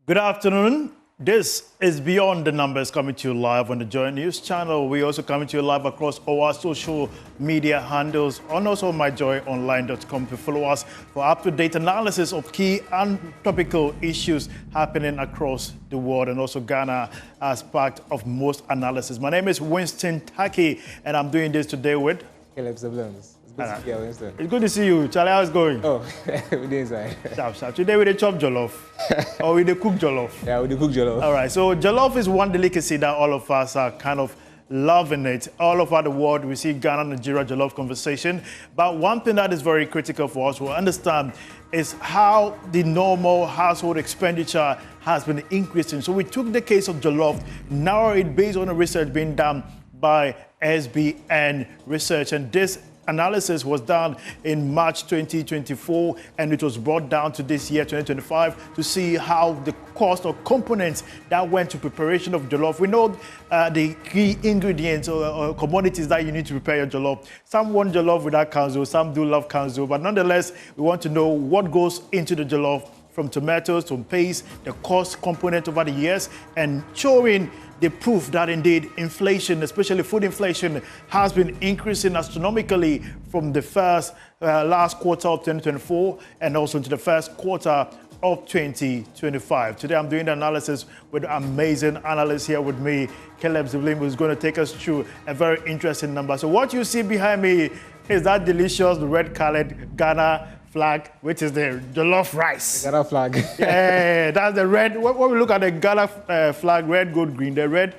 Good afternoon. This is Beyond the Numbers coming to you live on the Joy News channel. We also coming to you live across our social media handles and also myjoyonline.com to follow us for up-to-date analysis of key and topical issues happening across the world and also Ghana as part of most analysis. My name is Winston Taki and I'm doing this today with It's good to see you. Charlie, how's it going? Oh, we did inside. Sharp. Today we chop jollof. Or we cook jollof. Yeah, we cook jollof. All right, so jollof is one delicacy that all of us are kind of loving it. All over the world, we see Ghana, Nigeria jollof conversation. But one thing that is very critical for us to understand is how the normal household expenditure has been increasing. So we took the case of jollof, narrowed it based on the research being done by SBM Research, and this analysis was done in March 2024 and it was brought down to this year 2025 to see how the cost of components that went to preparation of jollof. We know the key ingredients or commodities that you need to prepare your jollof. Some want jollof without kanzo, some do love kanzo, but nonetheless we want to know what goes into the jollof, from tomatoes to paste, the cost component over the years, and showing the proof that indeed inflation, especially food inflation, has been increasing astronomically from the last quarter of 2024 and also into the first quarter of 2025. Today I'm doing the analysis with an amazing analyst here with me, Caleb Zivlim, who's going to take us through a very interesting number. So what you see behind me is that delicious red-colored Ghana flag, which is the jollof rice. Ghana flag. Yeah, that's the red. When we look at the Ghana flag, red, gold, green, the red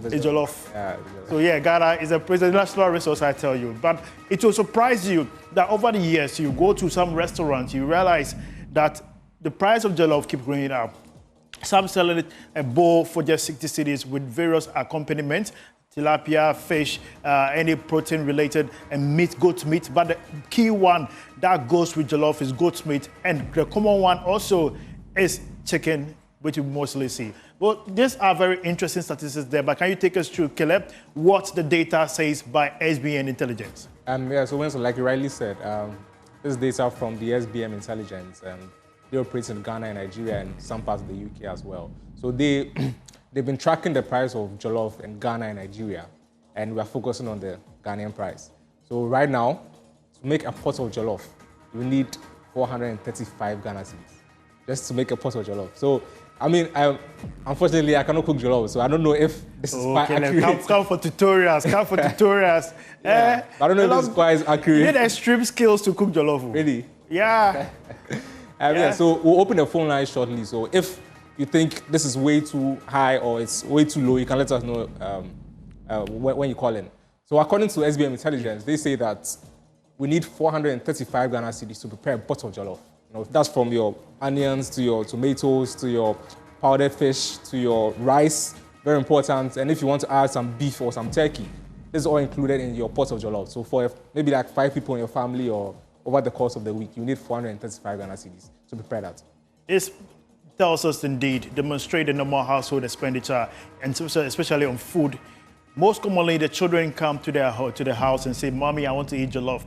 is jollof. Yeah, so yeah, Ghana is a national resource, I tell you. But it will surprise you that over the years, you go to some restaurants, you realize that the price of jollof keeps going up. Some selling it a bowl for just 60 cedis with various accompaniments. Tilapia, fish, any protein related, and meat, goat meat. But the key one that goes with jollof is goat meat, and the common one also is chicken, which we mostly see. But these are very interesting statistics there. But can you take us through, Caleb, what the data says by SBM Intelligence? Yeah, so Winston, like you rightly said, this data from the SBM Intelligence, they operate in Ghana and Nigeria and some parts of the UK as well. So they've been tracking the price of jollof in Ghana and Nigeria, and we're focusing on the Ghanaian price. So right now, to make a pot of jollof, you need 435 Ghana cedis just to make a pot of jollof. So, I mean, unfortunately, I cannot cook jollof, so I don't know if this is quite accurate. Come for tutorials, come for tutorials. Yeah, I don't know if this is quite accurate. You need extreme skills to cook jollof. Really? Yeah. Yeah, so we'll open the phone line shortly. So if you think this is way too high or it's way too low, you can let us know when you call in. So according to SBM Intelligence, they say that we need 435 Ghana cedis to prepare a pot of jollof. You know, that's from your onions to your tomatoes to your powdered fish to your rice, very important. And if you want to add some beef or some turkey, this is all included in your pot of jollof. So for maybe like 5 people in your family or over the course of the week, you need 435 Ghana cedis to prepare that. This tells us indeed, demonstrate the normal household expenditure, and especially on food. Most commonly, the children come to the house and say, "Mommy, I want to eat jollof."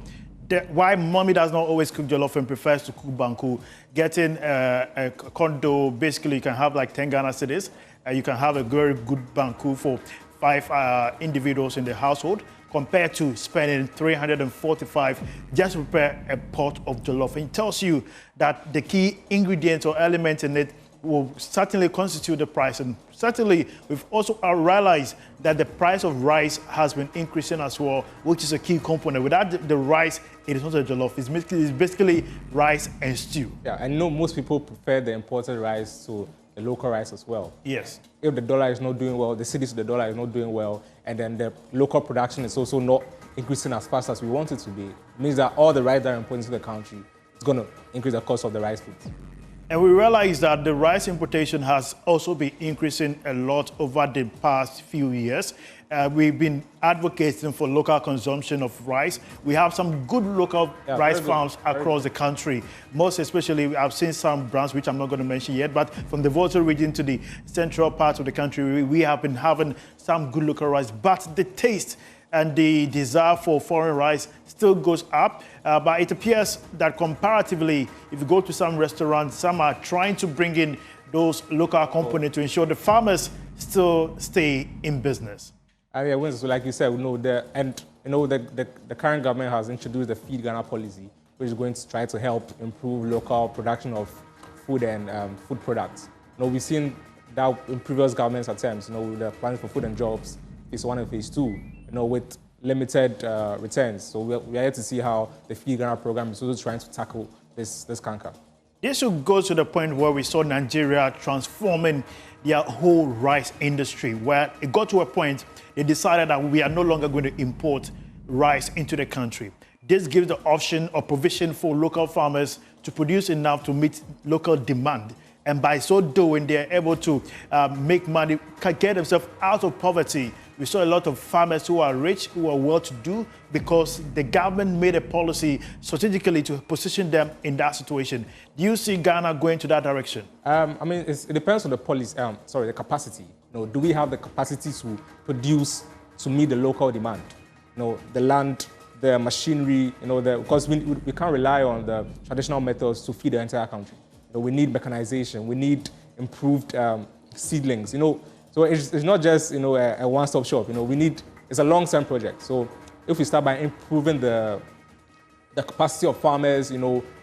Why mommy does not always cook jollof and prefers to cook banku? Getting a condo, basically you can have like 10 Ghana cedis. You can have a very good banku for 5 individuals in the household, compared to spending 345 just to prepare a pot of jollof. And it tells you that the key ingredients or elements in it will certainly constitute the price. And certainly, we've also realized that the price of rice has been increasing as well, which is a key component. Without the rice, it is not a jollof. It's basically rice and stew. Yeah, I know most people prefer the imported rice to the local rice as well. Yes. If the dollar is not doing well, the cedis to the dollar is not doing well, and then the local production is also not increasing as fast as we want it to be, it means that all the rice that are imported into the country is going to increase the cost of the rice foods. And we realize that the rice importation has also been increasing a lot over the past few years. We've been advocating for local consumption of rice. We have some good local rice farms across the country. Most especially, I've seen some brands, which I'm not going to mention yet, but from the Volta region to the central part of the country, we have been having some good local rice. But the taste and the desire for foreign rice still goes up. But it appears that comparatively, if you go to some restaurants, some are trying to bring in those local components to ensure the farmers still stay in business? Yeah, so like you said, the current government has introduced the Feed Ghana policy, which is going to try to help improve local production of food and food products. We've seen that in previous governments' attempts, with the plans for food and jobs, phase 1 and phase 2, with limited returns. So we are here to see how the Feed Ghana program is also trying to tackle this canker. This should go to the point where we saw Nigeria transforming their whole rice industry, where it got to a point they decided that we are no longer going to import rice into the country. This gives the option or provision for local farmers to produce enough to meet local demand. And by so doing, they're able to make money, get themselves out of poverty. We saw a lot of farmers who are rich, who are well-to-do, because the government made a policy strategically to position them in that situation. Do you see Ghana going to that direction? It depends on the policy. The capacity. Do we have the capacity to produce to meet the local demand? The land, the machinery. Because we can't rely on the traditional methods to feed the entire country. We need mechanization. We need improved seedlings. So it's not just a one-stop shop. It's a long-term project. So if we start by improving the capacity of farmers,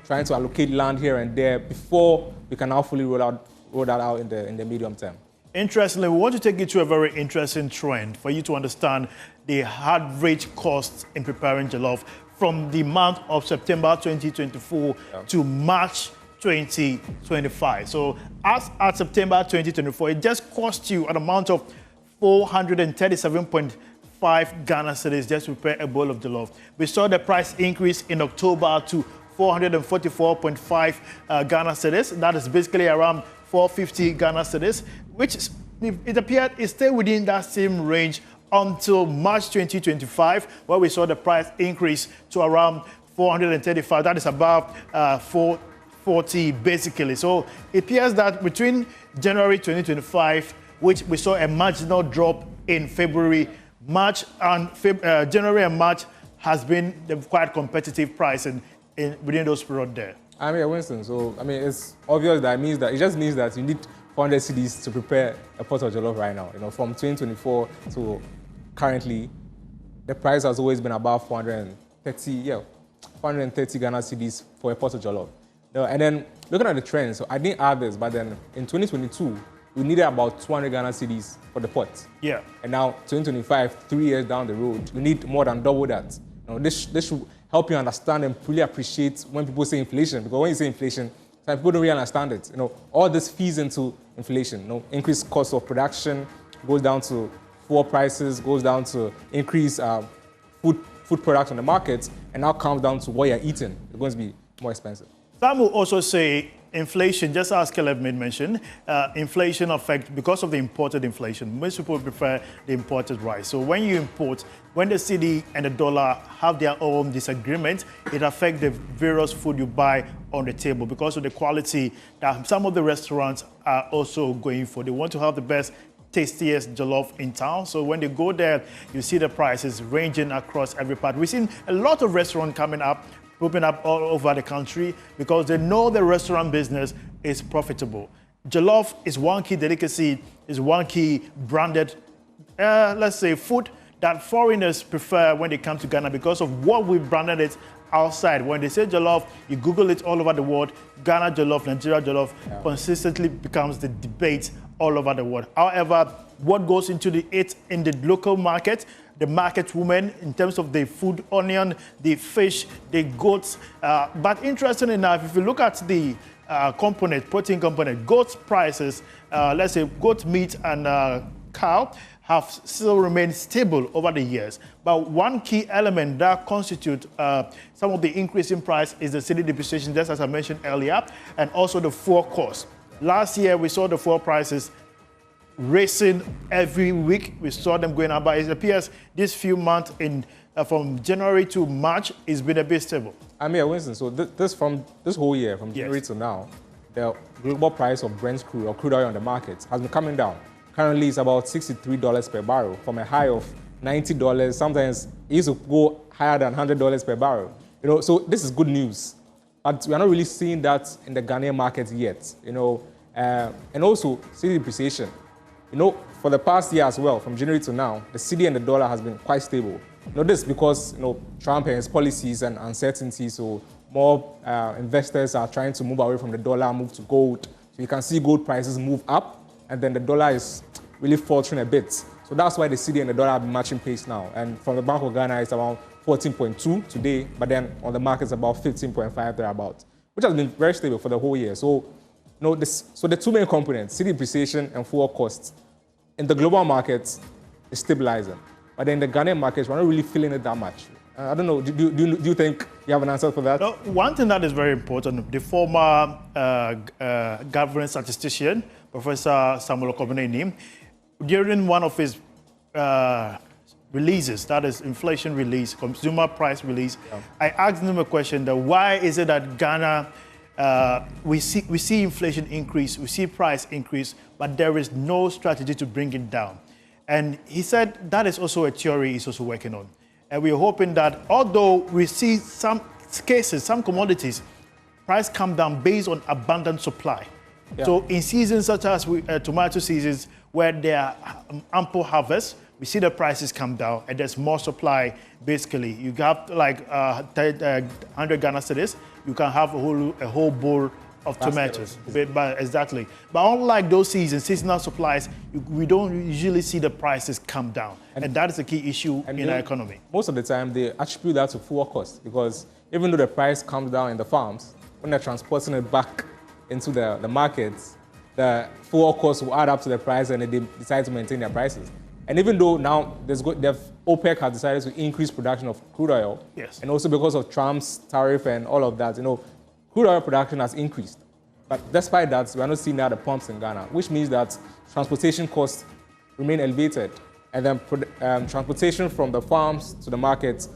trying to allocate land here and there before we can now fully roll that out in the medium term. Interestingly, we want to take you to a very interesting trend for you to understand the average costs in preparing jollof from the month of September 2024 to March 2025. So as at September 2024, it just cost you an amount of 437.5 Ghana cedis just to prepare a bowl of jollof. We saw the price increase in October to 444.5 Ghana cedis. That is basically around 450 Ghana cedis, which it appeared is still within that same range until March 2025, where we saw the price increase to around 435. That is about 440 basically. So it appears that between January 2025, which we saw a marginal drop in February, March and January and March has been the quite competitive pricing within those periods there. Winston, so it's obvious that it just means that you need 400 cedis to prepare a pot of jollof right now. From 2024 to currently, the price has always been about 430 Ghana cedis for a pot of jollof. And then looking at the trends, so I didn't add this, but then in 2022, we needed about 200 Ghana cedis for the pot. Yeah. And now 2025, 3 years down the road, we need more than double that. This should help you understand and really appreciate when people say inflation, because when you say inflation, some people don't really understand it. All this feeds into inflation. Increased cost of production goes down to fuel prices, goes down to increased food products on the market, and now comes down to what you're eating. It's going to be more expensive. Some will also say inflation, just as Caleb made mention, inflation affects, because of the imported inflation, most people prefer the imported rice. So when you import, when the cedi and the dollar have their own disagreement, it affects the various food you buy on the table because of the quality that some of the restaurants are also going for. They want to have the best, tastiest jollof in town. So when they go there, you see the prices ranging across every part. We've seen a lot of restaurants coming up, open up all over the country because they know the restaurant business is profitable. Jollof is one key delicacy, is one key branded, let's say, food that foreigners prefer when they come to Ghana because of what we branded it outside. When they say jollof, you Google it all over the world. Ghana jollof, Nigeria jollof consistently becomes the debate all over the world. However, what goes into it in the local market, the market women in terms of the food, onion, the fish, the goats. But interesting enough, if you look at the protein component, goat prices, let's say goat meat and cow have still remained stable over the years. But one key element that constitutes some of the increase in price is the cedi depreciation, just as I mentioned earlier, and also the fuel cost. Last year, we saw the fuel prices racing every week. We saw them going up, but it appears this few months from January to March, it's been a bit stable. Winston, so this whole year, from January to now, the global price of Brent crude or crude oil on the market has been coming down. Currently, it's about $63 per barrel from a high of $90. Sometimes it used to go higher than $100 per barrel. So this is good news. But we are not really seeing that in the Ghanaian market yet. and also cedi depreciation. You know, for the past year as well, from January to now, the cedi and the dollar has been quite stable. You know, this because, you know, Trump and his policies and uncertainty, so more investors are trying to move away from the dollar, move to gold. So you can see gold prices move up, and then the dollar is really faltering a bit. So that's why the cedi and the dollar have been matching pace now. And from the Bank of Ghana, it's around 14.2 today, but then on the market, it's about 15.5 thereabouts, which has been very stable for the whole year. So, you know, so the two main components, cedi depreciation and fuel costs, in the global markets, is stabilizing. But then in the Ghanaian markets, we're not really feeling it that much. I don't know, do you think you have an answer for that? No, one thing that is very important, the former government statistician, Professor Samuel Okobeneni, during one of his releases, that is inflation release, consumer price release, yeah. I asked him a question that why is it that Ghana, we see inflation increase, we see price increase, but there is no strategy to bring it down. And he said that is also a theory he's also working on. And we're hoping that although we see some cases, some commodities, price come down based on abundant supply. Yeah. So in seasons such as tomato seasons, where there are ample harvest, we see the prices come down and there's more supply. Basically, you have like 100 Ghana cedis, you can have a whole bowl of tomatoes. Exactly. But unlike those seasonal supplies, we don't usually see the prices come down. And that is the key issue in our economy. Most of the time, they attribute that to fuel costs because even though the price comes down in the farms, when they're transporting it back into the markets, the fuel costs will add up to the price and they decide to maintain their prices. And even though now OPEC has decided to increase production of crude oil, yes. And also because of Trump's tariff and all of that, you know, crude oil production has increased. But despite that, we are not seeing that at the pumps in Ghana, which means that transportation costs remain elevated. And then transportation from the farms to the market,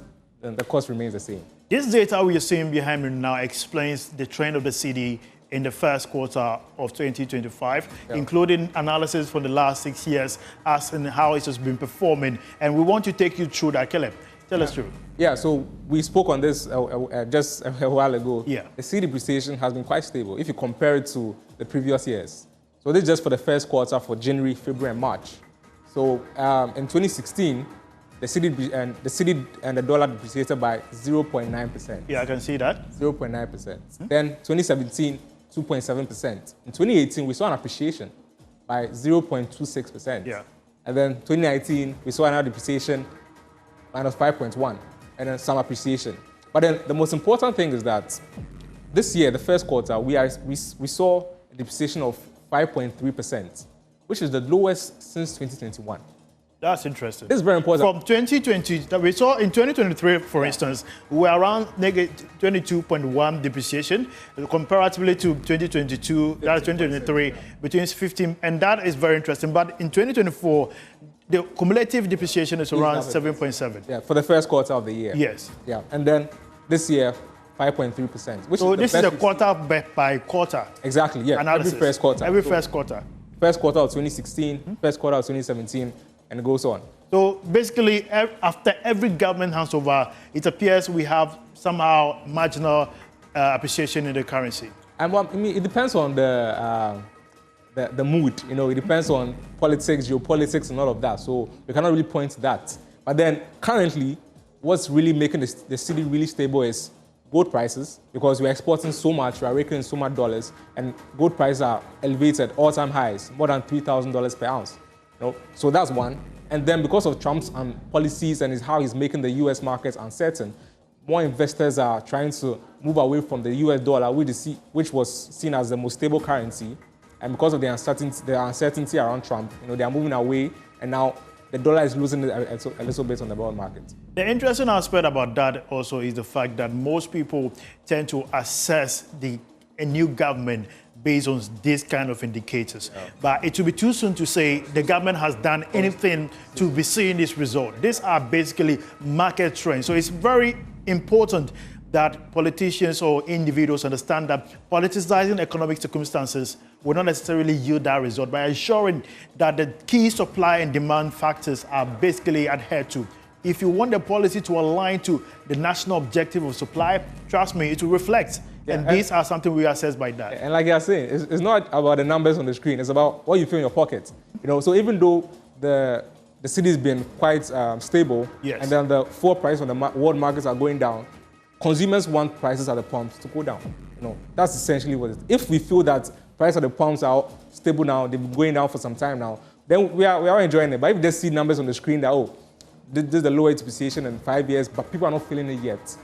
then the cost remains the same. This data we are seeing behind me now explains the trend of the cedi in the first quarter of 2025, yeah. Including analysis for the last 6 years as in how it has been performing. And we want to take you through that, Caleb. Tell us through. Yeah, so we spoke on this just a while ago. Yeah. The cedi depreciation has been quite stable if you compare it to the previous years. So this is just for the first quarter for January, February, and March. So in 2016, the cedi and the dollar depreciated by 0.9%. Yeah, I can see that. 0.9%. Then 2017, 2.7%. In 2018, we saw an appreciation by 0.26%. Yeah. And then 2019, we saw another depreciation minus 5.1, and then some appreciation. But then the most important thing is that this year, the first quarter, we saw a depreciation of 5.3%, which is the lowest since 2021. That's interesting. This is very important. From 2020, that we saw in 2023, for instance, we were around negative 22.1 depreciation, comparatively to 2022, that's 2023, between 15, and that is very interesting. But in 2024, the cumulative depreciation is around 7.7. Yeah, for the first quarter of the year. Yes. Yeah, and then this year, 5.3%. So this is a quarter by quarter. Exactly, yeah. Analysis. Every first quarter. Every first quarter. First quarter of 2016, first quarter of 2017, and it goes on. So basically, after every government handover, it appears we have somehow marginal appreciation in the currency. And well, I mean, it depends on the mood, you know, it depends on politics, geopolitics, and all of that. So we cannot really point to that. But then currently, what's really making the cedi really stable is gold prices, because we're exporting so much, we're raking in so much dollars, and gold prices are elevated, all-time highs, more than $3,000 per ounce. You know? So that's one. And then because of Trump's policies and how he's making the US markets uncertain, more investors are trying to move away from the US dollar, which was seen as the most stable currency. And because of the uncertainty around Trump, you know, they are moving away, and now the dollar is losing a little bit on the world market. The interesting aspect about that also is the fact that most people tend to assess a new government based on these kind of indicators. Yeah. But it will be too soon to say the government has done anything to be seeing this result. These are basically market trends. So it's very important that politicians or individuals understand that politicizing economic circumstances will not necessarily yield that result by ensuring that the key supply and demand factors are basically adhered to. If you want the policy to align to the national objective of supply, trust me, it will reflect and these are something we assess by that. And like you're saying, it's not about the numbers on the screen. It's about what you feel in your pocket. So even though the city's been quite stable, yes, and then the fuel price on the world markets are going down, consumers want prices at the pumps to go down. That's essentially what it is. If we feel that prices at the pumps are stable now, they've been going down for some time now, then we are enjoying it. But if you just see numbers on the screen that, this is the lower depreciation in 5 years, but people are not feeling it yet,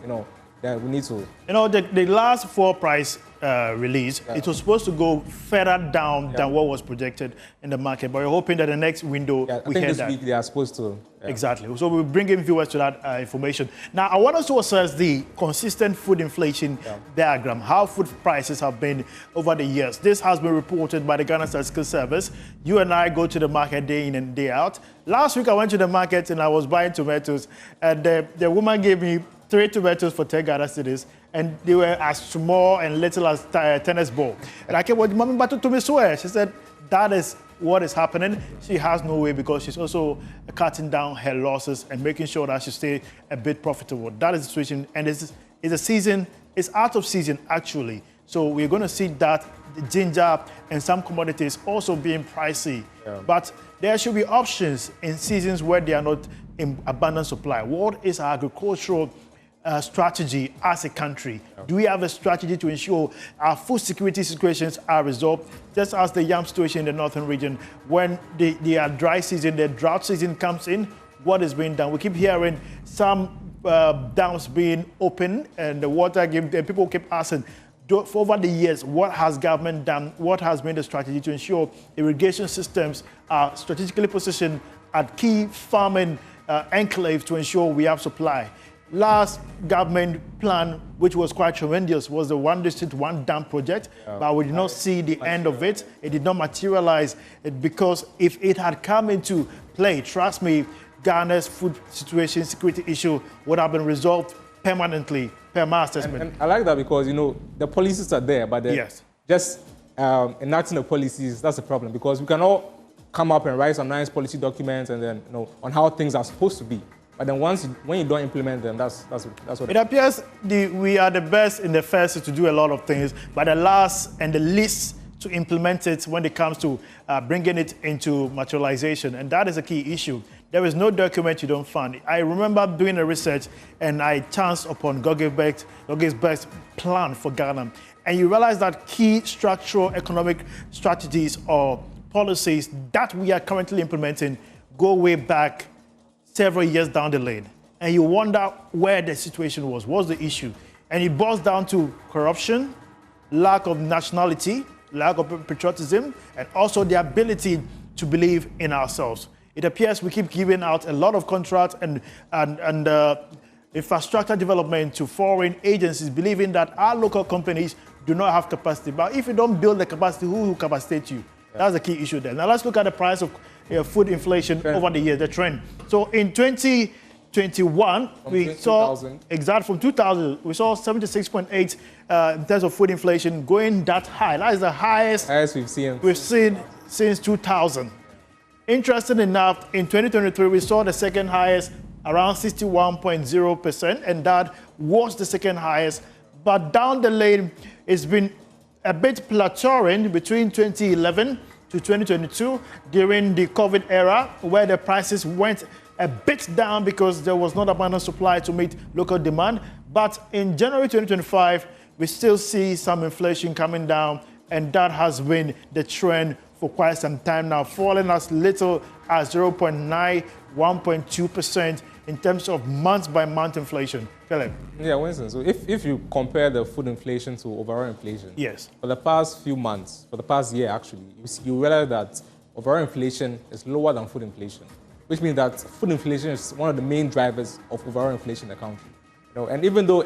then we need to. The last fuel price release, it was supposed to go further down than what was projected in the market, but we're hoping that the next window I think this week they are supposed to. Exactly. So we'll bring in viewers to that information. Now, I want us to assess the consistent food inflation diagram, how food prices have been over the years. This has been reported by the Ghana Statistical Service. You and I go to the market day in and day out. Last week, I went to the market and I was buying tomatoes, and the woman gave me 3 tomatoes for 10 Ghana cedis, and they were as small and little as a tennis ball. And I kept, Mommy, but to me, she said, that is what is happening. She has no way because she's also cutting down her losses and making sure that she stays a bit profitable. That is the situation, and it's a season, it's out of season actually. So we're going to see that the ginger and some commodities also being pricey. But there should be options in seasons where they are not in abundant supply. What is our agricultural strategy as a country? Do we have a strategy to ensure our food security situations are resolved, just as the yam situation in the northern region? When the dry season, the drought season comes in, what is being done? We keep hearing some dams being open and the water and people keep asking, for over the years, what has government done? What has been the strategy to ensure irrigation systems are strategically positioned at key farming enclaves to ensure we have supply? Last government plan, which was quite tremendous, was the One District, One Dam project, but we did not see the end of it. It did not materialize because if it had come into play, trust me, Ghana's food situation, security issue would have been resolved permanently, per my assessment. And I like that because, the policies are there, but just enacting the policies, that's the problem, because we can all come up and write some nice policy documents and then, on how things are supposed to be. But then when you don't implement them, that's what it appears we are the best in the first to do a lot of things, but the last and the least to implement it when it comes to bringing it into materialization. And that is a key issue. There is no document you don't find. I remember doing a research and I chanced upon Gogelsberg's plan for Ghana. And you realize that key structural economic strategies or policies that we are currently implementing go way back several years down the lane, and you wonder where the situation was, what's the issue? And it boils down to corruption, lack of nationality, lack of patriotism, and also the ability to believe in ourselves. It appears we keep giving out a lot of contracts and infrastructure development to foreign agencies, believing that our local companies do not have capacity. But if you don't build the capacity, who will capacitate you? That's the key issue there. Now let's look at the price of food inflation over the years, the trend. So in 2021, we saw, from 2000, we saw 76.8 in terms of food inflation going that high. That is the highest we've seen since 2000. Interesting enough, in 2023, we saw the second highest, around 61.0%, and that was the second highest. But down the lane, it's been a bit plateauing between 2011 to 2022 during the COVID era, where the prices went a bit down because there was not abundant supply to meet local demand. But in January 2025, we still see some inflation coming down, and that has been the trend for quite some time now, falling as little as 0.9, 1.2% in terms of month-by-month inflation. Philip? Yeah, Winston, so if you compare the food inflation to overall inflation, for the past few months, for the past year actually, you realize that overall inflation is lower than food inflation, which means that food inflation is one of the main drivers of overall inflation in the country. And even though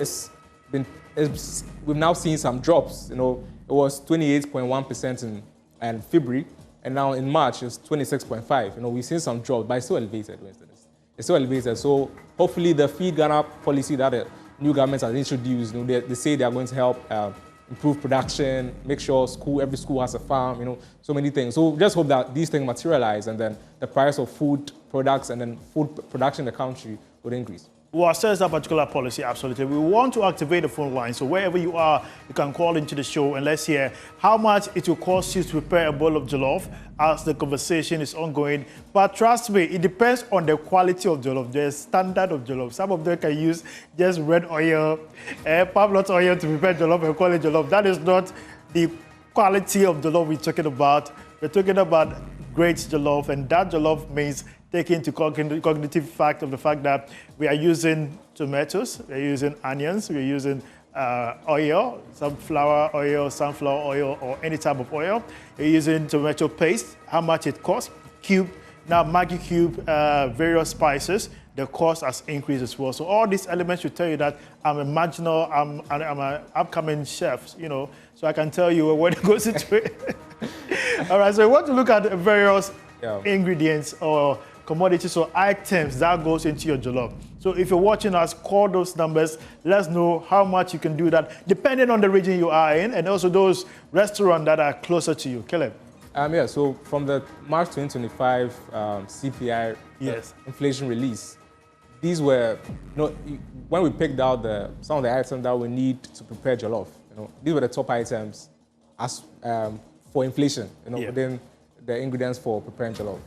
we've now seen some drops, it was 28.1% in February, and now in March it's 26.5%. We've seen some drops, but it's still elevated, Winston. It's so elevated. So hopefully the Feed Ghana policy that the new government has introduced, they say they are going to help improve production, make sure every school has a farm, so many things. So just hope that these things materialize and then the price of food products and then food production in the country would increase. We'll assess that particular policy, absolutely. We want to activate the phone line, so wherever you are, you can call into the show and let's hear how much it will cost you to prepare a bowl of jollof as the conversation is ongoing. But trust me, it depends on the quality of jollof, the standard of jollof. Some of them can use just red oil, palm nut oil to prepare jollof and call it jollof. That is not the quality of jollof we're talking about. We're talking about great jollof, and that jollof means take into cognitive fact of the fact that we are using tomatoes, we're using onions, we're using oil, sunflower oil, or any type of oil. We're using tomato paste, how much it costs, cube, now Maggi cube, various spices. The cost has increased as well. So all these elements should tell you that I'm an upcoming chef, you know, so I can tell you what goes into it. All right, so we want to look at various ingredients or commodities or items that goes into your jollof. So if you're watching us, call those numbers. Let us know how much you can do that, depending on the region you are in, and also those restaurants that are closer to you. Caleb. Yeah, so from the March 2025 CPI inflation release, these were, you know, when we picked out some of the items that we need to prepare jollof, you know, these were the top items as for inflation, you know, within the ingredients for preparing jollof.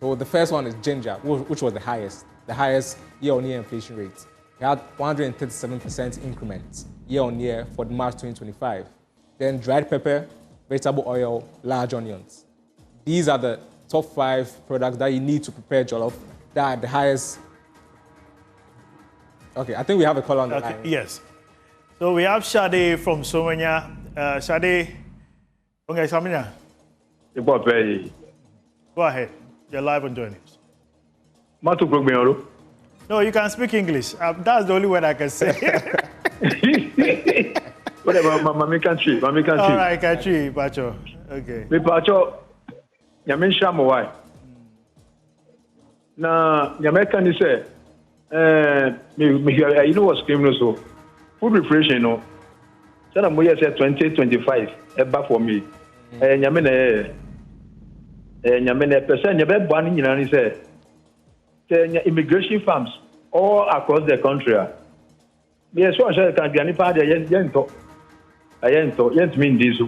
So the first one is ginger, which was the highest year-on-year inflation rate. We had 137% increment year-on-year for March 2025. Then dried pepper, vegetable oil, large onions. These are the top 5 products that you need to prepare jollof that are the highest. Okay, I think we have a call on the line. Yes. So we have Shade from Somanya. Shade, okay, Samina. Go ahead. You're live on Journey. No, you can speak English. That's the only word I can say. Whatever, Mami country. All right, country, Pacho. Okay. Me Pacho, Yamin Shamawai. Na Yamekan is you know what's criminal so food preparation, you know. So I'm going to say 2025 eba for me. Nyamene percent nyebe bani nyina ni say immigration farms all across the country. Yes, so I can be any part yento mean this.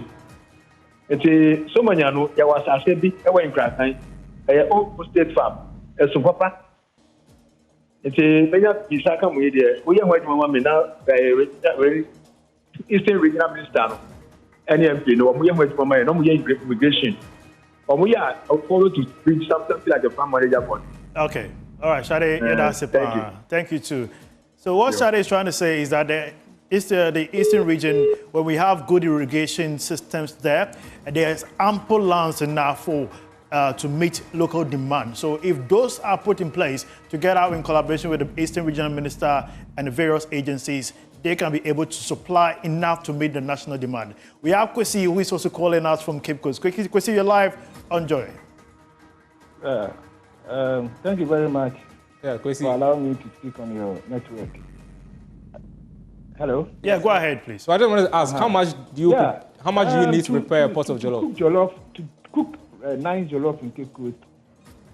It's so many no there was a bi e wa nkrasan old state farm so papa it's menya bisaka mu here we yan mama me na Eastern Regional Minister no NMP no mo yan mama no mo yan immigration. Follow to reach something like a farm manager board. Okay. All right, Shade, thank you too. So what Shade is trying to say is that the Eastern region, when we have good irrigation systems there, and there's ample lands enough for to meet local demand. So if those are put in place together in collaboration with the Eastern Regional Minister and the various agencies, they can be able to supply enough to meet the national demand. We have Kwesi, who is also calling us from Cape Coast. Kwesi, you're live on Joy. Thank you very much for allowing me to speak on your network. Hello? Yeah, go ahead, please. So I just wanted to ask, how much do you need to prepare a pot of jollof? To cook nice jollof in Cape Coast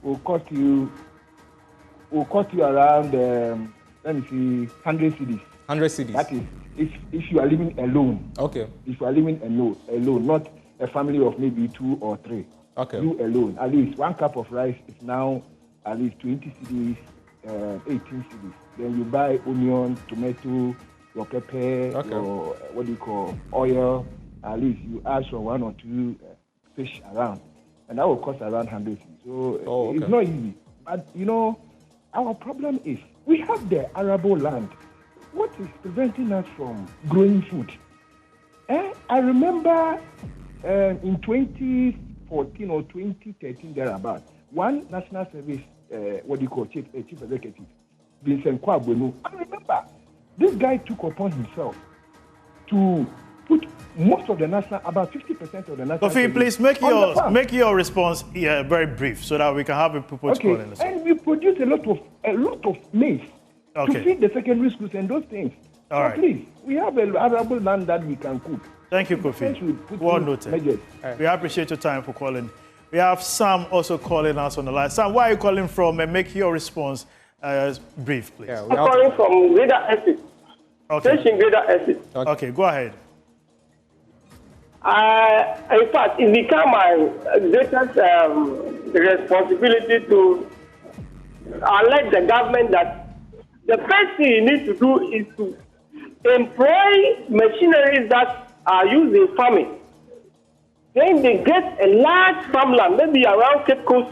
will cost you around, let me see, 100 cedis. 100 cedis. That is, if you are living alone. Okay. If you are living alone, not a family of maybe 2 or 3. Okay. You alone. At least 1 cup of rice is now at least 20 cedis, 18 cedis. Then you buy onion, tomato, your pepper, your oil. At least you ask for 1 or 2 fish around, and that will cost around 100 cedis. So it's not easy. But you know, our problem is we have the arable land. What is preventing us from growing food? I remember in 2014 or 2013 thereabout, one national service, chief executive, Vincent Kwabwenu. I remember this guy took upon himself to put most of the national, about 50% of the national. Kofi, please make your response very brief so that we can have people to call in. And we produce a lot of maize. To feed the secondary schools and those things. All right. Please, we have an arable land that we can cook. Thank you, Kofi. Well noted. We appreciate your time for calling. We have Sam also calling us on the line. Sam, where are you calling from? And make your response Brief, please. Yeah, I'm calling from Greater Essex. Okay. Station Greater Essex. Okay, go ahead. In fact, it became my greatest responsibility to alert the government that the first thing you need to do is to employ machineries that are used in farming. Then they get a large farmland, maybe around Cape Coast,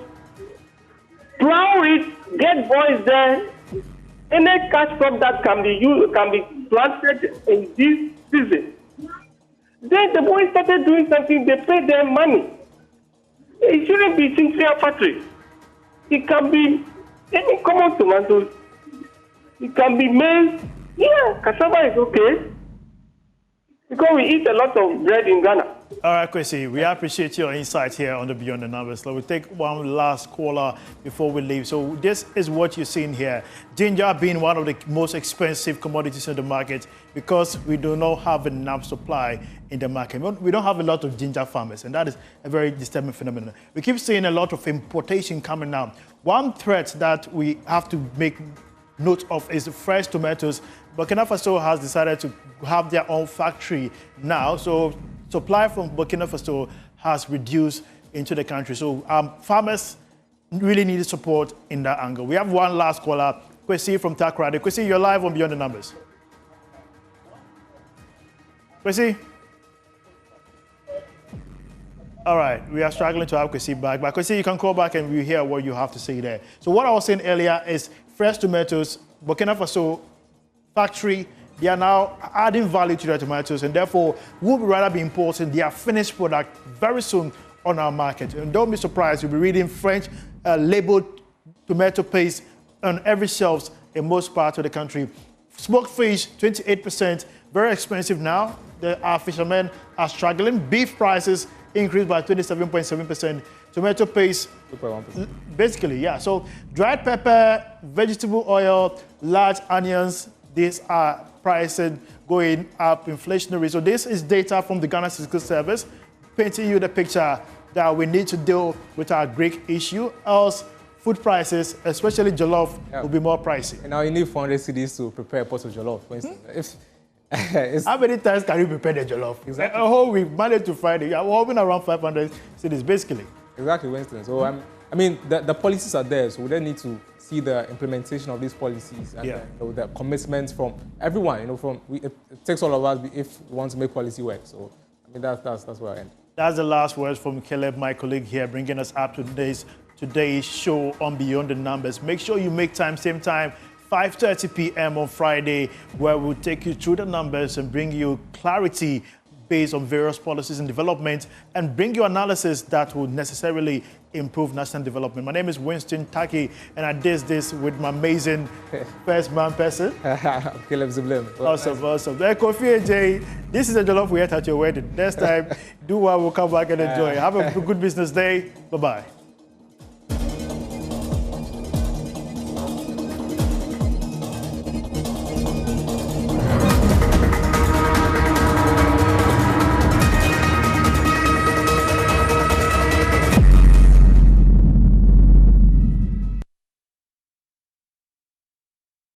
plow it, get boys there. Any cash crop that can be used, can be planted in this season. Then the boys started doing something, they pay them money. It shouldn't be Sinclair factory. It can be any common tomatoes. It can be maize. Yeah, cassava is okay. Because we eat a lot of bread in Ghana. All right, Kwesi, we appreciate your insight here on the Beyond the Numbers. So we'll take one last caller before we leave. So this is what you're seeing here. Ginger being one of the most expensive commodities in the market because we do not have enough supply in the market. We don't have a lot of ginger farmers, and that is a very disturbing phenomenon. We keep seeing a lot of importation coming out. One threat that we have to make note of is the fresh tomatoes. Burkina Faso has decided to have their own factory now. So supply from Burkina Faso has reduced into the country. So farmers really need support in that angle. We have one last caller, Kwesi from Takoradi. Kwesi, you're live on Beyond the Numbers. Kwesi? All right, we are struggling to have Kwesi back. But Kwesi, you can call back and we hear what you have to say there. So what I was saying earlier is fresh tomatoes, Burkina Faso factory, they are now adding value to their tomatoes, and therefore we'll rather be importing their finished product very soon on our market. And don't be surprised, you'll be reading French labeled tomato paste on every shelves in most parts of the country. Smoked fish, 28%, very expensive now. Our fishermen are struggling. Beef prices increased by 27.7%. Tomato paste, 2.1%. basically, yeah. So dried pepper, vegetable oil, large onions, these are prices going up, inflationary. So this is data from the Ghana Statistical Service, painting you the picture that we need to deal with our Greek issue, else food prices, especially jollof, will be more pricey. And now you need 400 cedis to prepare a pot of jollof, for instance. How many times can you prepare the jollof? Exactly. A whole week, Monday to Friday, we're hoping around 500 cedis, basically. Exactly, Winston. So I mean, the policies are there, so we then need to see the implementation of these policies and the commitments from everyone. It takes all of us if we want to make policy work. So I mean, that's where I end. That's the last words from Caleb, my colleague here, bringing us up to today's show on Beyond the Numbers. Make sure you make time, same time, 5:30 p.m. on Friday, where we'll take you through the numbers and bring you clarity based on various policies and development, and bring you analysis that will necessarily improve national development. My name is Winston Taki, and I did this with my amazing first man person. Caleb Zublim. Awesome. Kofi AJ, this is a jollof we ate at your wedding. Next time, do what, we'll come back and enjoy. Have a good business day. Bye-bye.